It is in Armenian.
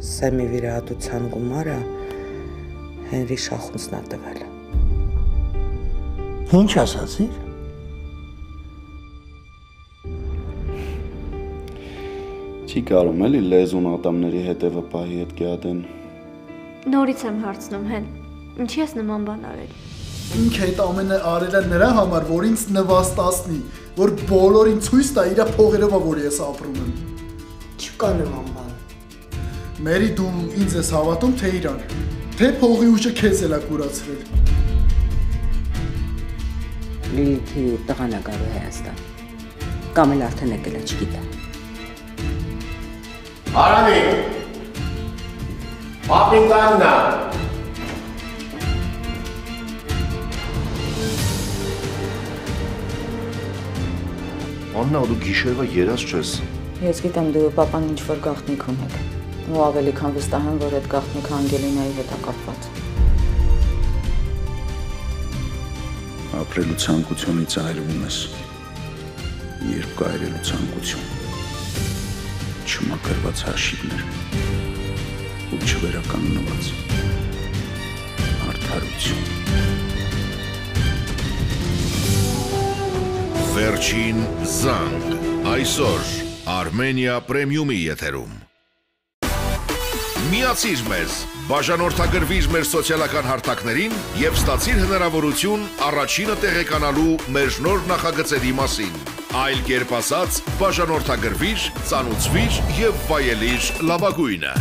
Սեմի վիրահատության գումարը Հենրի Շախունցն է տվել։ Ինչ ասացիր։ Չի կարում էլի լեզուն ատամների հետևը պահի հետ գյադեն։ Նորից եմ հարցնում, Հեն, ինչի ես նման բան արել։ Ինքը այդ ամենը արել է նրա համար, որ ինձ նվաստացնի, որ բոլորին ցույց տա իր փողերով, որ ես ապրում եմ։ Չկա նման բան։ Մերի դու ինձ ես հավատում, թե իրան, թե փողի ուժը քեզ էլ է կուրացրել։ Լիլիթի տղան է գալու Հայաստան։ Կամ էլ արդեն եկել է, չգիտեմ։ Արամի, պապին կանգնա։ Աննա, դու գիշերվա երազ չես։ Ես գիտեմ դու պապան ինչ-որ գաղտնիք ունեք, ու ավելի քան վստահ եմ, որ այդ գաղտնիքը Անգելինայի հետ է կապված։ Ապրելու ցանկությունից այրվում ես, երբ կա այրելու ցանկություն, չմաքրված հաշիվներ ու չվերականգնված արդարություն։ Վերջին զանգ, այսօր Armenia Premium-ի եթերում։ Միացիր մեզ, բաժանորդագրվիր մեր սոցիալական հարթակներին և ստացիր հնարավորություն առաջինը տեղեկանալու մեր նոր նախագծերի մասին։ Այլ կերպ ասած, բաժանորդագրվիր, ծանուցվիր և վայելիր լավագույնը։